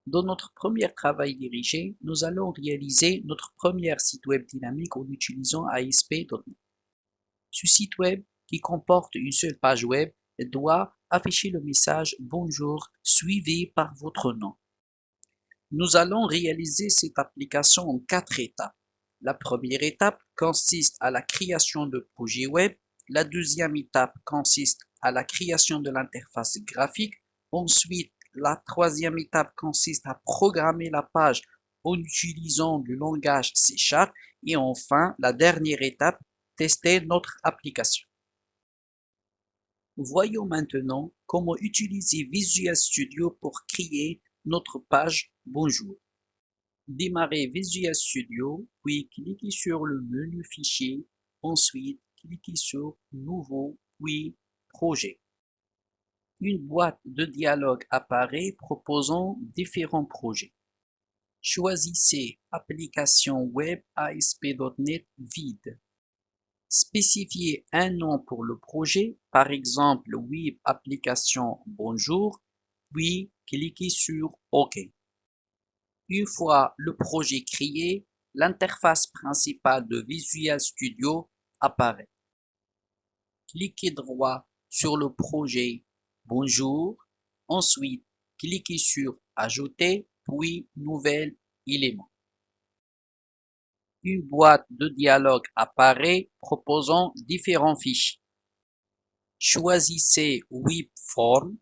Dans notre premier travail dirigé, nous allons réaliser notre premier site web dynamique en utilisant ASP.NET. Ce site web, qui comporte une seule page web, doit afficher le message Bonjour suivi par votre nom. Nous allons réaliser cette application en 4 étapes. La première étape consiste à la création de projet web. La deuxième étape consiste à la création de l'interface graphique. Ensuite, la troisième étape consiste à programmer la page en utilisant le langage C#. Et enfin, la dernière étape, tester notre application. Voyons maintenant comment utiliser Visual Studio pour créer notre page Bonjour. Démarrez Visual Studio, puis cliquez sur le menu Fichier, ensuite cliquez sur Nouveau, puis Projet. Une boîte de dialogue apparaît proposant différents projets. Choisissez Application Web ASP.NET Vide. Spécifiez un nom pour le projet, par exemple Web Application Bonjour, puis cliquez sur OK. Une fois le projet créé, l'interface principale de Visual Studio apparaît. Cliquez droit sur le projet Bonjour, ensuite cliquez sur Ajouter, puis Nouvel élément. Une boîte de dialogue apparaît proposant différents fichiers. Choisissez Webform,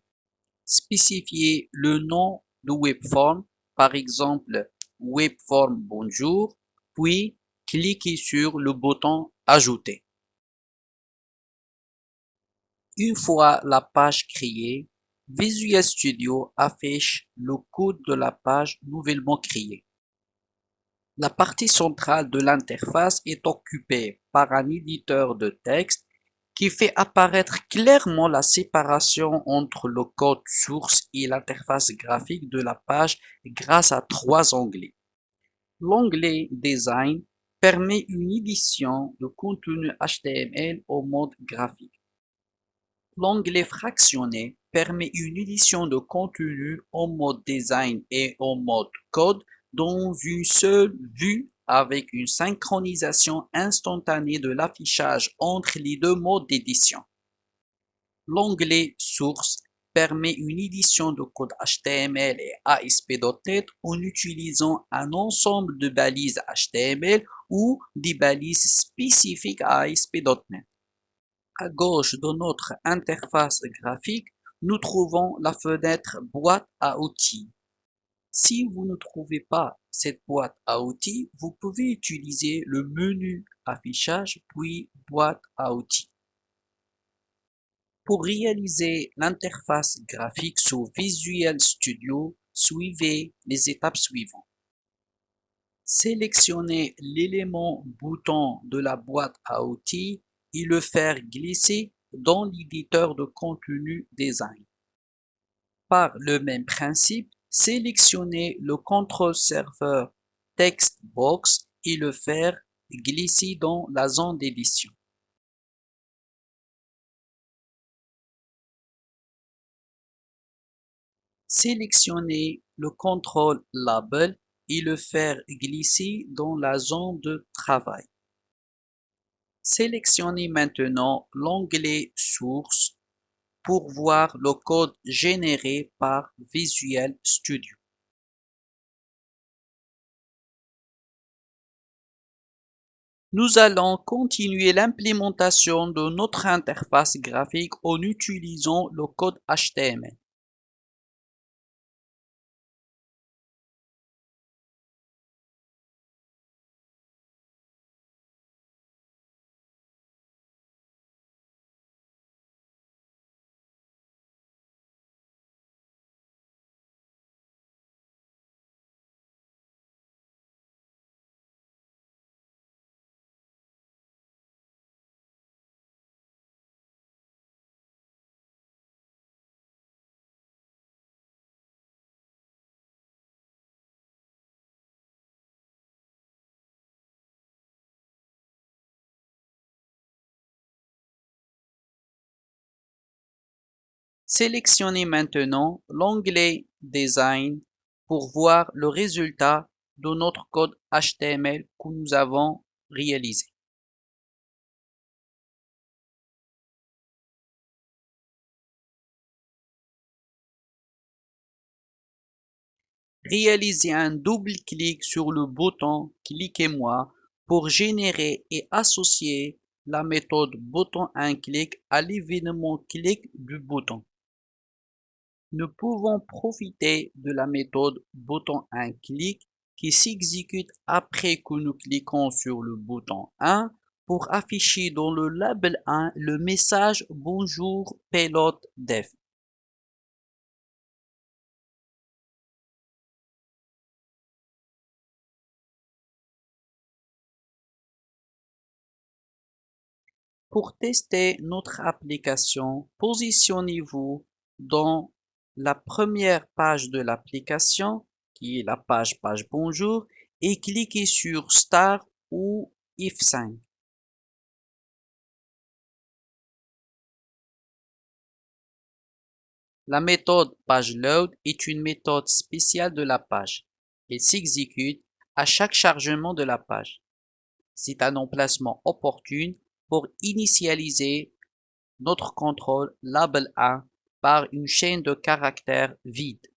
spécifiez le nom de Webform, par exemple Webform Bonjour, puis cliquez sur le bouton Ajouter. Une fois la page créée, Visual Studio affiche le code de la page nouvellement créée. La partie centrale de l'interface est occupée par un éditeur de texte qui fait apparaître clairement la séparation entre le code source et l'interface graphique de la page grâce à 3 onglets. L'onglet Design permet une édition de contenu HTML au mode graphique. L'onglet Fractionné permet une édition de contenu en mode design et en mode code dans une seule vue avec une synchronisation instantanée de l'affichage entre les deux modes d'édition. L'onglet Source permet une édition de code HTML et ASP.NET en utilisant un ensemble de balises HTML ou des balises spécifiques à ASP.NET. À gauche de notre interface graphique, nous trouvons la fenêtre Boîte à outils. Si vous ne trouvez pas cette boîte à outils, vous pouvez utiliser le menu Affichage puis Boîte à outils. Pour réaliser l'interface graphique sous Visual Studio, suivez les étapes suivantes. Sélectionnez l'élément bouton de la boîte à outils et le faire glisser dans l'éditeur de contenu Design. Par le même principe, sélectionnez le contrôle serveur Text Box et le faire glisser dans la zone d'édition. Sélectionnez le contrôle Label et le faire glisser dans la zone de travail. Sélectionnez maintenant l'onglet Source pour voir le code généré par Visual Studio. Nous allons continuer l'implémentation de notre interface graphique en utilisant le code HTML. Sélectionnez maintenant l'onglet Design pour voir le résultat de notre code HTML que nous avons réalisé. Réalisez un double-clic sur le bouton Cliquez-moi pour générer et associer la méthode bouton un clic à l'événement clic du bouton. Nous pouvons profiter de la méthode bouton un clic qui s'exécute après que nous cliquons sur le bouton 1 pour afficher dans le label 1 le message Bonjour Pilote Dev. Pour tester notre application, positionnez-vous dans la première page de l'application, qui est la page Bonjour, et cliquez sur Start ou F5. La méthode PageLoad est une méthode spéciale de la page. Elle s'exécute à chaque chargement de la page. C'est un emplacement opportun pour initialiser notre contrôle label 1 par une chaîne de caractères vide.